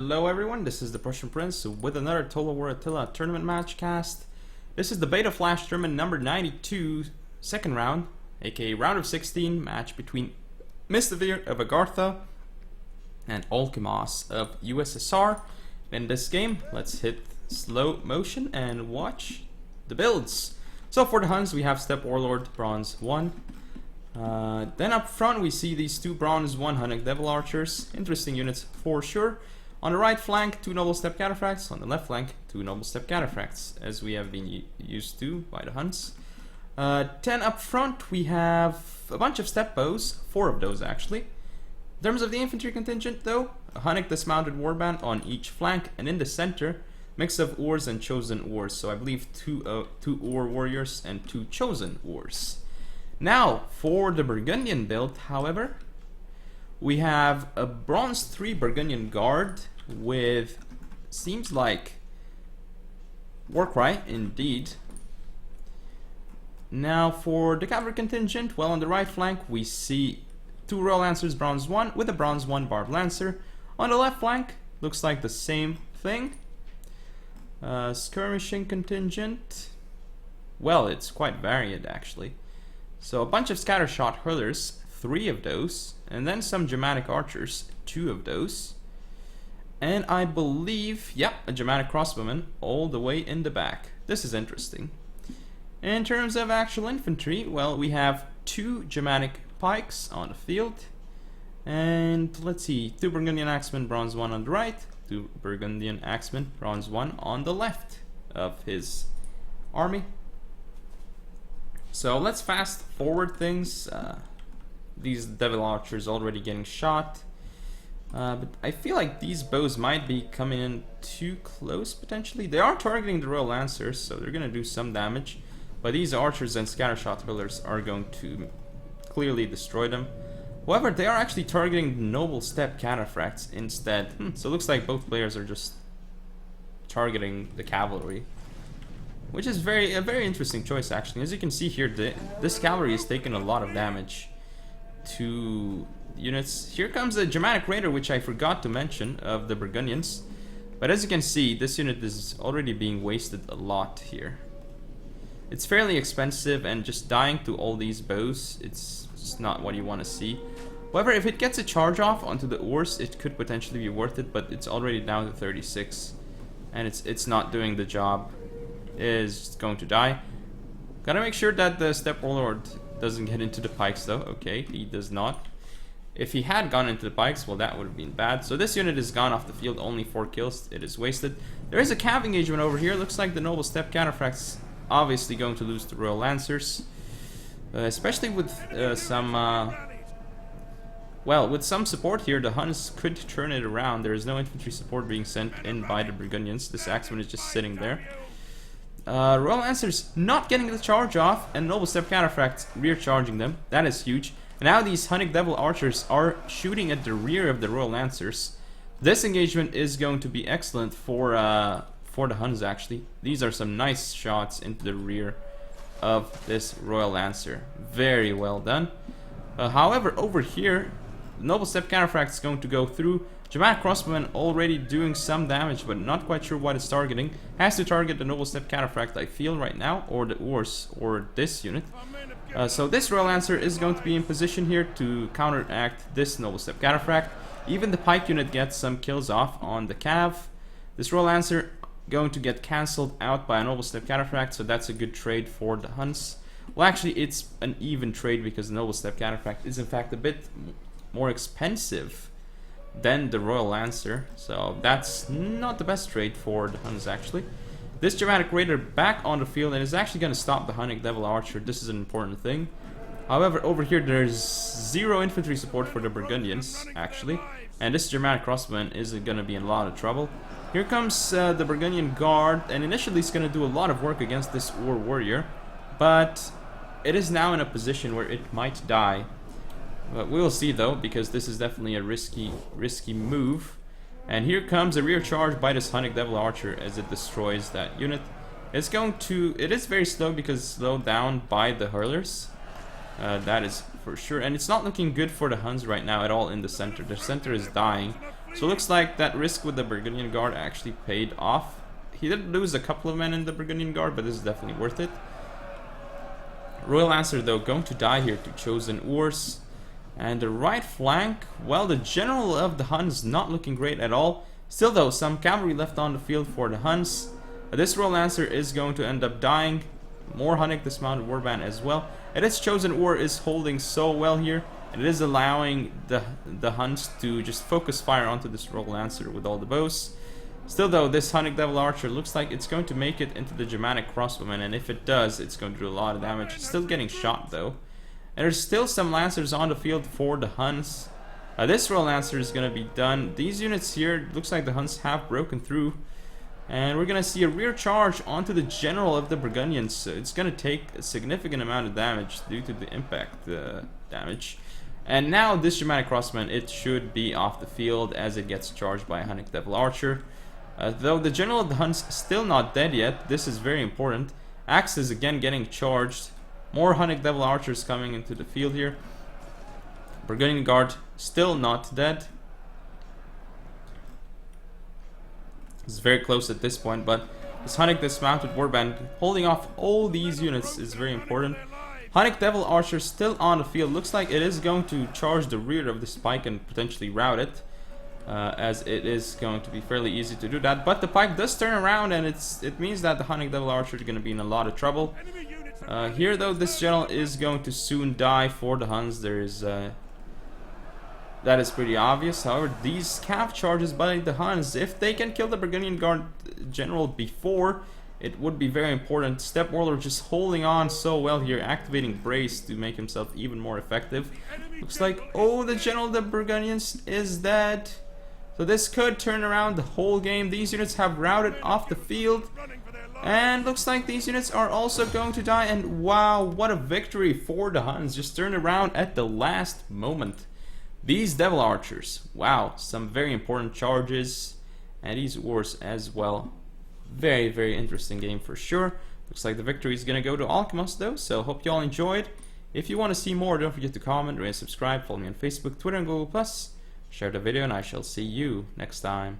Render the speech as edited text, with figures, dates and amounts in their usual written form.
Hello everyone, this is the Prussian Prince with another Total War Attila tournament match cast. This is the Beta Flash tournament number 92, second round, aka round of 16 match between Mistivir of Agartha and Olkimos of USSR. In this game, let's hit slow motion and watch the builds. So for the Huns, we have Steppe Warlord, Bronze 1. Then up front we see these two Bronze 1 Hunnic Devil Archers, interesting units for sure. On the right flank, 2 Noble Steppe Cataphracts. On the left flank, 2 Noble Steppe Cataphracts, as we have been used to by the Huns. 10 up front, we have a bunch of Steppe Bows, 4 of those actually. In terms of the infantry contingent though, a Hunnic dismounted warband on each flank, and in the center, mix of Ors and Chosen Ors. So I believe 2 Or warriors and 2 Chosen Ors. Now, for the Burgundian build, however, we have a Bronze 3 Burgundian Guard with, seems like, Warcry, indeed. Now for the cavalry contingent, well, on the right flank we see 2 Royal Lancers Bronze 1 with a Bronze 1 Barbed Lancer. On the left flank, looks like the same thing. Skirmishing contingent, well, it's quite varied actually. So a bunch of Scattershot Hurlers, 3 of those, and then some Germanic Archers, 2 of those. And I believe, yeah, a Germanic Crossbowman all the way in the back. This is interesting. In terms of actual infantry, well, we have 2 Germanic Pikes on the field. And let's see, 2 Burgundian Axemen, Bronze 1 on the right, 2 Burgundian Axemen, Bronze 1 on the left of his army. So let's fast forward things. These Devil Archers already getting shot. But I feel like these bows might be coming in too close potentially. They are targeting the Royal Lancers, so they're going to do some damage. But these Archers and Scattershot Hurlers are going to clearly destroy them. However, they are actually targeting the Noble Steppe Cataphracts instead. So it looks like both players are just targeting the cavalry, which is a very interesting choice actually. As you can see here, this cavalry is taking a lot of damage to units. Here comes a Germanic Raider, which I forgot to mention, of the Burgundians. But as you can see, this unit is already being wasted a lot here. It's fairly expensive, and just dying to all these bows, it's just not what you want to see. However, if it gets a charge off onto the Ors, it could potentially be worth it, but it's already down to 36. And it's not doing the job. It is going to die. Gotta make sure that the Steppe Warlord doesn't get into the pikes though. Okay, he does not. If he had gone into the pikes, well, that would have been bad. So this unit is gone off the field, only 4 kills. It is wasted. There is a cav engagement over here. Looks like the Noble Steppe Cataphracts obviously going to lose the Royal Lancers. Especially with with some support here, the Huns could turn it around. There is no infantry support being sent in by the Burgundians. This Axeman is just sitting there. Royal Lancers not getting the charge off, and Noble Steppe Cataphracts rear charging them. That is huge. And now these Hunnic Devil Archers are shooting at the rear of the Royal Lancers. This engagement is going to be excellent for the Huns actually. These are some nice shots into the rear of this Royal Lancer. Very well done. However, over here, Noble Steppe Cataphract is going to go through. Germanic Crossbowman already doing some damage, but not quite sure what it's targeting. Has to target the Noble Steppe Cataphract, I feel, right now, or the Ors, or this unit. So this Royal Lancer is going to be in position here to counteract this Noble Steppe Cataphract. Even the Pike unit gets some kills off on the Cav. This Royal Lancer going to get cancelled out by a Noble Steppe Cataphract, so that's a good trade for the Huns. Well, actually, it's an even trade because the Noble Steppe Cataphract is in fact a bit more expensive than the Royal Lancer, so that's not the best trade for the Huns actually. This Germanic Raider back on the field and is actually going to stop the Hunnic Devil Archer. This is an important thing. However, over here there's 0 infantry support for the Burgundians actually, and this Germanic Crossbowman is going to be in a lot of trouble. Here comes the Burgundian Guard, and initially it's going to do a lot of work against this Or Warrior, but it is now in a position where it might die. But we'll see though, because this is definitely a risky move. And here comes a rear charge by this Hunnic Devil Archer as it destroys that unit. It is very slow because it's slowed down by the hurlers. That is for sure. And it's not looking good for the Huns right now at all in the center. The center is dying. So it looks like that risk with the Burgundian Guard actually paid off. He did lose a couple of men in the Burgundian Guard, but this is definitely worth it. Royal Lancer, though, going to die here to Chosen Urs. And the right flank, well, the general of the Huns not looking great at all. Still, though, some cavalry left on the field for the Huns. This Royal Lancer is going to end up dying. More Hunnic dismounted warband as well. And its Chosen Ur is holding so well here. And it is allowing the Huns to just focus fire onto this Royal Lancer with all the bows. Still, though, this Hunnic Devil Archer looks like it's going to make it into the Germanic crossbowmen, and if it does, it's going to do a lot of damage. It's still getting shot, though. And there's still some Lancers on the field for the Huns. This Royal Lancer is going to be done. These units here, looks like the Huns have broken through. And we're going to see a rear charge onto the general of the Burgundians. So it's going to take a significant amount of damage due to the impact damage. And now this Germanic crossbowman, it should be off the field as it gets charged by a Hunnic Devil Archer. Though the general of the Huns still not dead yet, this is very important. Axe is again getting charged. More Hunnic Devil Archers coming into the field here. Burgundian Guard still not dead. It's very close at this point, but this Hunnic dismounted warband holding off all these units is very important. Hunnic Devil Archer still on the field. Looks like it is going to charge the rear of this pike and potentially rout it. As it is going to be fairly easy to do that, but the pike does turn around, and it means that the Hunnic Devil Archer is going to be in a lot of trouble. Here, though, this general is going to soon die for the Huns. There is that is pretty obvious. However, these cav charges by the Huns, if they can kill the Burgundian Guard general before, it would be very important. Steppe Warlord just holding on so well here, activating Brace to make himself even more effective. Looks like, oh, the general of the Burgundians is dead. So this could turn around the whole game. These units have routed off the field. And looks like these units are also going to die. And wow, what a victory for the Huns. Just turned around at the last moment. These Devil Archers. Wow, some very important charges. And these Urs as well. Very, very interesting game for sure. Looks like the victory is going to go to Olkimos, though. So hope you all enjoyed. If you want to see more, don't forget to comment, rate, and subscribe. Follow me on Facebook, Twitter, and Google+. Share the video, and I shall see you next time.